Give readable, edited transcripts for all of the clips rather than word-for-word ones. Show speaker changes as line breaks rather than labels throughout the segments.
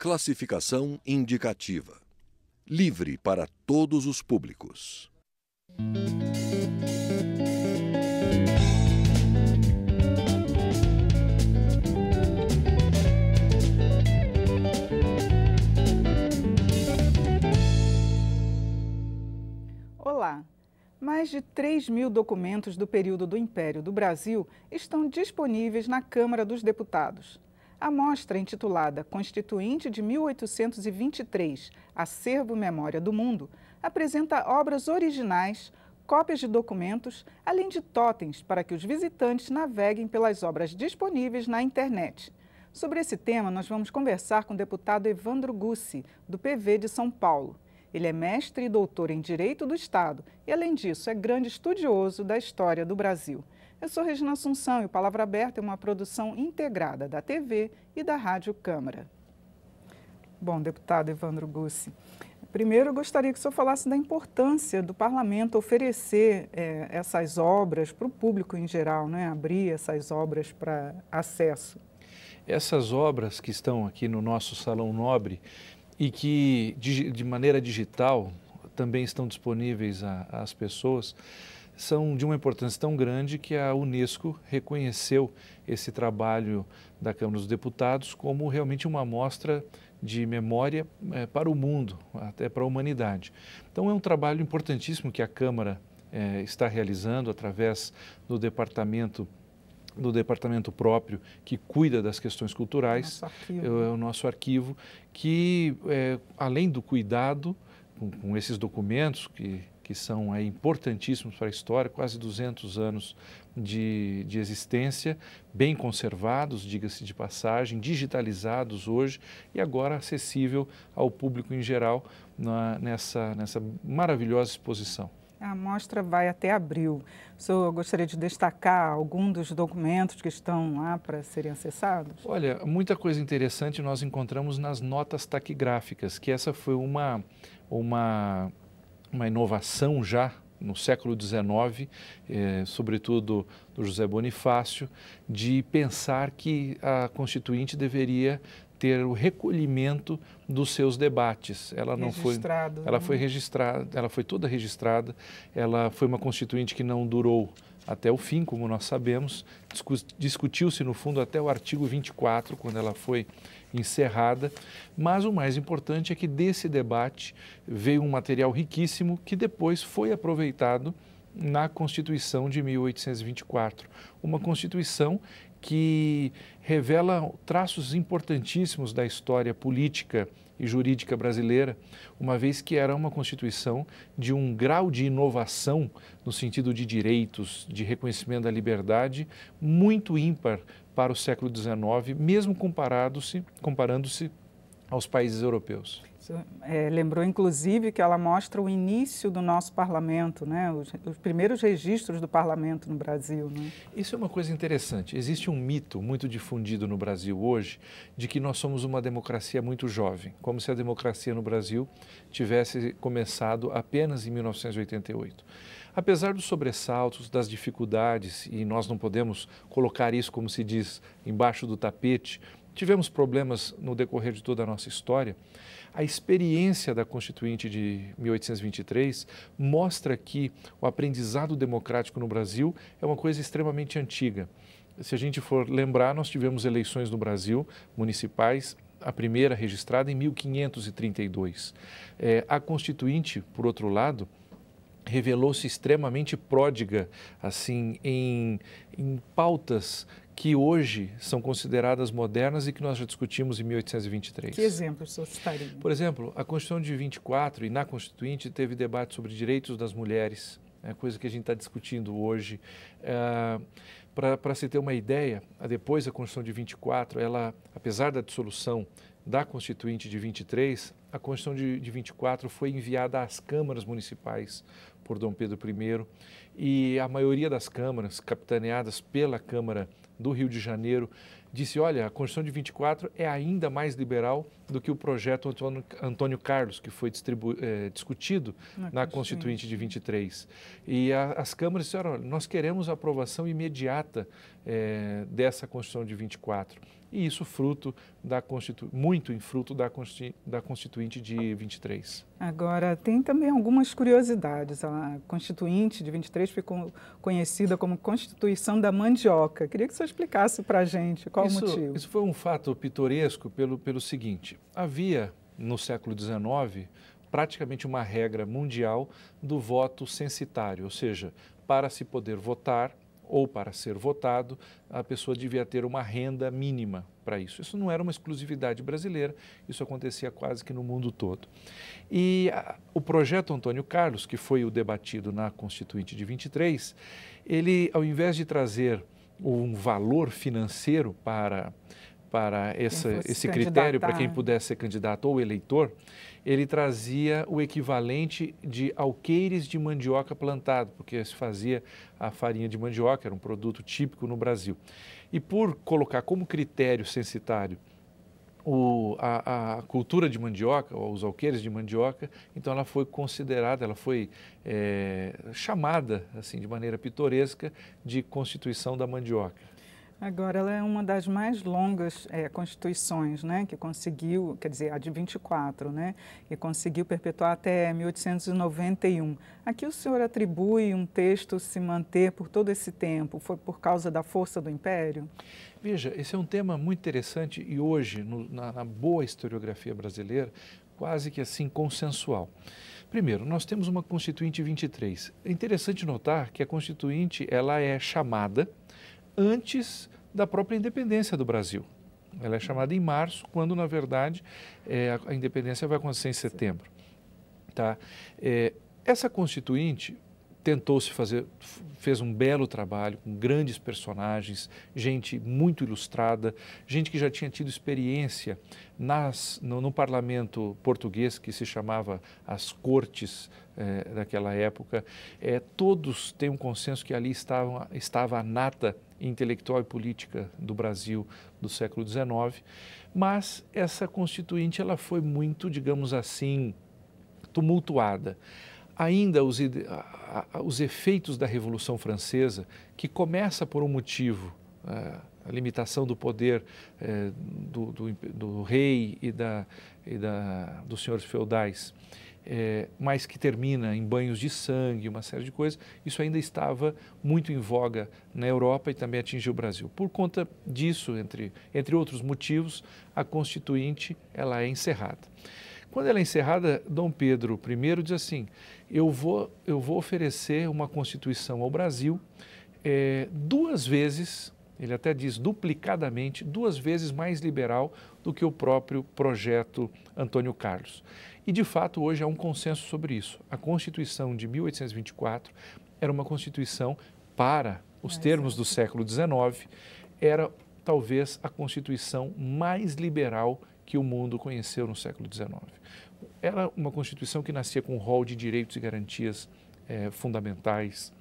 Classificação indicativa. Livre para todos os públicos.
Olá! Mais de 3.000 documentos do período do Império do Brasil estão disponíveis na Câmara dos Deputados. A mostra, intitulada Constituinte de 1823, Acervo Memória do Mundo, apresenta obras originais, cópias de documentos, além de totens para que os visitantes naveguem pelas obras disponíveis na internet. Sobre esse tema, nós vamos conversar com o deputado Evandro Gussi, do PV de São Paulo. Ele é mestre e doutor em Direito do Estado e, além disso, é grande estudioso da história do Brasil. Eu sou Regina Assunção e o Palavra Aberta é uma produção integrada da TV e da Rádio Câmara. Bom, deputado Evandro Gussi, primeiro eu gostaria que o senhor falasse da importância do parlamento oferecer essas obras para o público em geral, né? Abrir essas obras para acesso.
Essas obras que estão aqui no nosso Salão Nobre e que de maneira digital também estão disponíveis às pessoas, são de uma importância tão grande que a Unesco reconheceu esse trabalho da Câmara dos Deputados como realmente uma amostra de memória para o mundo, até para a humanidade. Então é um trabalho importantíssimo que a Câmara está realizando através do departamento próprio que cuida das questões culturais, é o nosso arquivo, que além do cuidado com esses documentos que são importantíssimos para a história, quase 200 anos de existência, bem conservados, diga-se de passagem, digitalizados hoje e agora acessível ao público em geral nessa maravilhosa exposição.
A mostra vai até abril. O senhor gostaria de destacar algum dos documentos que estão lá para serem acessados?
Olha, muita coisa interessante nós encontramos nas notas taquigráficas, que essa foi uma inovação já no século XIX, sobretudo do José Bonifácio, de pensar que a Constituinte deveria ter o recolhimento dos seus debates. Ela não foi, ela foi registrada, ela foi toda registrada. Ela foi uma Constituinte que não durou até o fim, como nós sabemos. Discutiu-se no fundo até o artigo 24, quando ela foi encerrada. Mas o mais importante é que desse debate veio um material riquíssimo que depois foi aproveitado na Constituição de 1824, uma Constituição que revela traços importantíssimos da história política e jurídica brasileira, uma vez que era uma Constituição de um grau de inovação no sentido de direitos, de reconhecimento da liberdade, muito ímpar para o século XIX, mesmo comparando-se aos países europeus.
Lembrou, inclusive, que ela mostra o início do nosso parlamento, né? Os primeiros registros do parlamento no Brasil. Né?
Isso é uma coisa interessante. Existe um mito muito difundido no Brasil hoje de que nós somos uma democracia muito jovem, como se a democracia no Brasil tivesse começado apenas em 1988. Apesar dos sobressaltos, das dificuldades, e nós não podemos colocar isso, como se diz, embaixo do tapete, tivemos problemas no decorrer de toda a nossa história. A experiência da Constituinte de 1823 mostra que o aprendizado democrático no Brasil é uma coisa extremamente antiga. Se a gente for lembrar, nós tivemos eleições no Brasil, municipais, a primeira registrada em 1532. A Constituinte, por outro lado, revelou-se extremamente pródiga assim, em pautas que hoje são consideradas modernas e que nós já discutimos em 1823.
Que exemplos o senhor citaria?
Por exemplo, a Constituição de 24 e na Constituinte teve debate sobre direitos das mulheres, coisa que a gente está discutindo hoje. Para se ter uma ideia, depois da Constituição de 24, ela, apesar da dissolução da Constituinte de 23, a Constituição de 24 foi enviada às câmaras municipais por Dom Pedro I e a maioria das câmaras, capitaneadas pela Câmara do Rio de Janeiro, disse, olha, a Constituição de 24 é ainda mais liberal do que o projeto Antônio Carlos, que foi discutido na Constituinte de 23. E as câmaras disseram, olha, nós queremos a aprovação imediata dessa Constituição de 24. e isso fruto muito em fruto da Constituinte de 23.
Agora, tem também algumas curiosidades. A Constituinte de 23 ficou conhecida como Constituição da Mandioca. Queria que você explicasse para a gente qual o motivo.
Isso foi um fato pitoresco pelo seguinte: havia, no século XIX, praticamente uma regra mundial do voto censitário, ou seja, para se poder votar ou para ser votado, a pessoa devia ter uma renda mínima para isso. Isso não era uma exclusividade brasileira, isso acontecia quase que no mundo todo. E o projeto Antônio Carlos, que foi o debatido na Constituinte de 23, ele, ao invés de trazer um valor financeiro para esse critério, para quem pudesse ser candidato ou eleitor, ele trazia o equivalente de alqueires de mandioca plantado, porque se fazia a farinha de mandioca, era um produto típico no Brasil. E por colocar como critério censitário a cultura de mandioca, ou os alqueires de mandioca, então ela foi considerada, ela foi chamada, assim, de maneira pitoresca, de Constituição da Mandioca.
Agora, ela é uma das mais longas constituições, né, que conseguiu, quer dizer, a de 24, né, que conseguiu perpetuar até 1891. Aqui o senhor atribui um texto se manter por todo esse tempo, foi por causa da força do Império?
Veja, esse é um tema muito interessante e hoje, na boa historiografia brasileira, quase que assim consensual. Primeiro, nós temos uma Constituinte 23. É interessante notar que a Constituinte ela é chamada antes da própria independência do Brasil. Ela é chamada em março, quando, na verdade, a independência vai acontecer em setembro. Tá? Essa Constituinte fez um belo trabalho com grandes personagens, gente muito ilustrada, gente que já tinha tido experiência no parlamento português, que se chamava as Cortes daquela época. Todos têm um consenso que ali estava a nata intelectual e política do Brasil do século XIX, mas essa Constituinte ela foi muito, digamos assim, tumultuada. Ainda os efeitos da Revolução Francesa, que começa por um motivo, a limitação do poder do rei e dos senhores feudais, mas que termina em banhos de sangue, uma série de coisas, isso ainda estava muito em voga na Europa e também atingiu o Brasil. Por conta disso, entre outros motivos, a Constituinte ela é encerrada. Quando ela é encerrada, Dom Pedro I diz assim: eu vou oferecer uma Constituição ao Brasil 2 vezes, ele até diz duplicadamente, 2 vezes mais liberal do que o próprio projeto Antônio Carlos. E, de fato, hoje há um consenso sobre isso. A Constituição de 1824 era uma Constituição para os termos do século XIX, era talvez a Constituição mais liberal que o mundo conheceu no século XIX. Era uma Constituição que nascia com um rol de direitos e garantias fundamentais,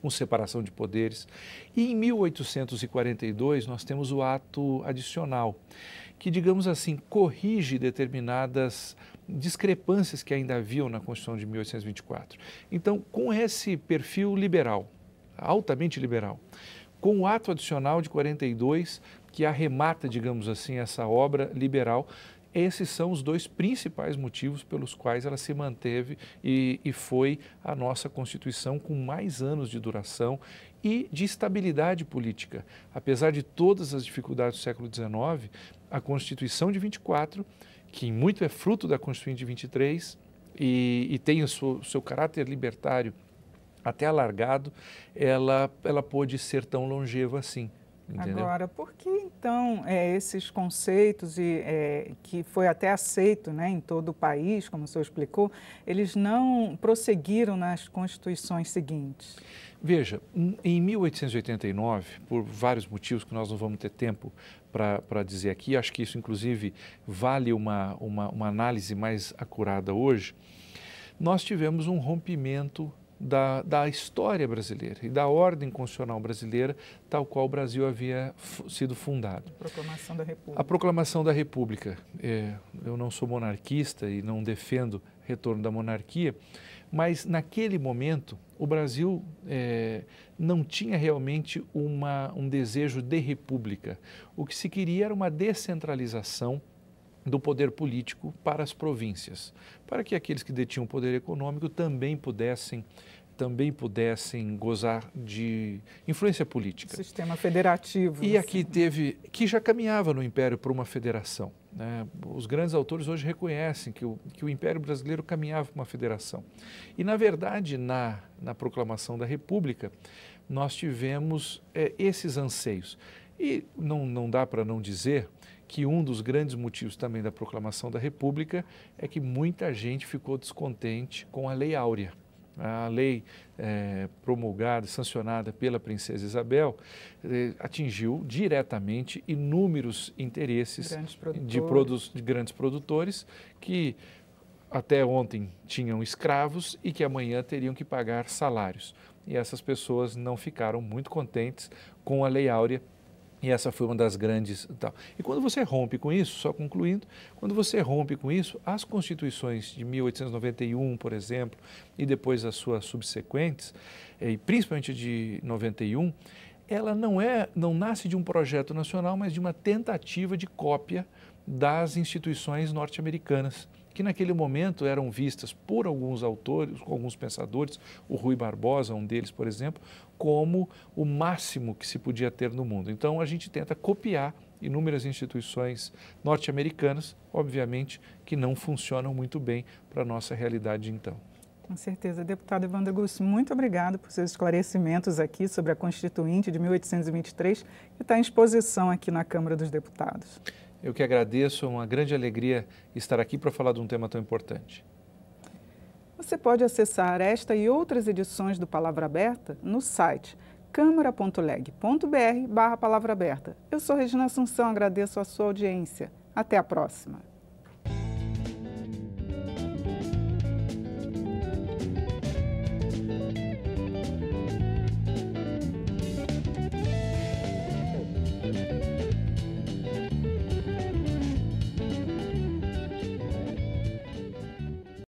com separação de poderes. E em 1842 nós temos o ato adicional, que, digamos assim, corrige determinadas discrepâncias que ainda haviam na Constituição de 1824. Então, com esse perfil liberal, altamente liberal, com o ato adicional de 42, que arremata, digamos assim, essa obra liberal, esses são os 2 principais motivos pelos quais ela se manteve e foi a nossa Constituição com mais anos de duração e de estabilidade política. Apesar de todas as dificuldades do século XIX, a Constituição de 24, que muito é fruto da Constituinte de 23 e tem o seu caráter libertário até alargado, ela pôde ser tão longeva assim. Entendeu?
Agora, por que então esses conceitos que foi até aceito, né, em todo o país, como o senhor explicou, eles não prosseguiram nas constituições seguintes?
Veja, em 1889, por vários motivos que nós não vamos ter tempo para dizer aqui, acho que isso inclusive vale uma análise mais acurada hoje, nós tivemos um rompimento da história brasileira e da ordem constitucional brasileira, tal qual o Brasil havia sido fundado.
Proclamação da República.
A Proclamação da República. Eu não sou monarquista e não defendo retorno da monarquia, mas naquele momento o Brasil não tinha realmente um desejo de república. O que se queria era uma descentralização do poder político para as províncias, para que aqueles que detinham poder econômico também pudessem gozar de influência política.
Sistema federativo.
E aqui que já caminhava no Império para uma federação, né? Os grandes autores hoje reconhecem que o Império Brasileiro caminhava para uma federação. E, na verdade, na Proclamação da República, nós tivemos esses anseios. E não dá para não dizer que um dos grandes motivos também da Proclamação da República é que muita gente ficou descontente com a Lei Áurea. A lei promulgada, sancionada pela Princesa Isabel, atingiu diretamente inúmeros interesses de grandes produtores que até ontem tinham escravos e que amanhã teriam que pagar salários. E essas pessoas não ficaram muito contentes com a Lei Áurea. E essa foi uma das grandes... E quando você rompe com isso, só concluindo, quando você rompe com isso, as constituições de 1891, por exemplo, e depois as suas subsequentes, e principalmente de 91, ela não nasce de um projeto nacional, mas de uma tentativa de cópia das instituições norte-americanas, que naquele momento eram vistas por alguns autores, alguns pensadores, o Rui Barbosa, um deles, por exemplo, como o máximo que se podia ter no mundo. Então, a gente tenta copiar inúmeras instituições norte-americanas, obviamente, que não funcionam muito bem para a nossa realidade de então.
Com certeza. Deputado Evandro Gussi, muito obrigado por seus esclarecimentos aqui sobre a Constituinte de 1823, que está em exposição aqui na Câmara dos Deputados.
Eu que agradeço, é uma grande alegria estar aqui para falar de um tema tão importante.
Você pode acessar esta e outras edições do Palavra Aberta no site câmara.leg.br/palavra aberta. Eu sou Regina Assunção, agradeço a sua audiência. Até a próxima.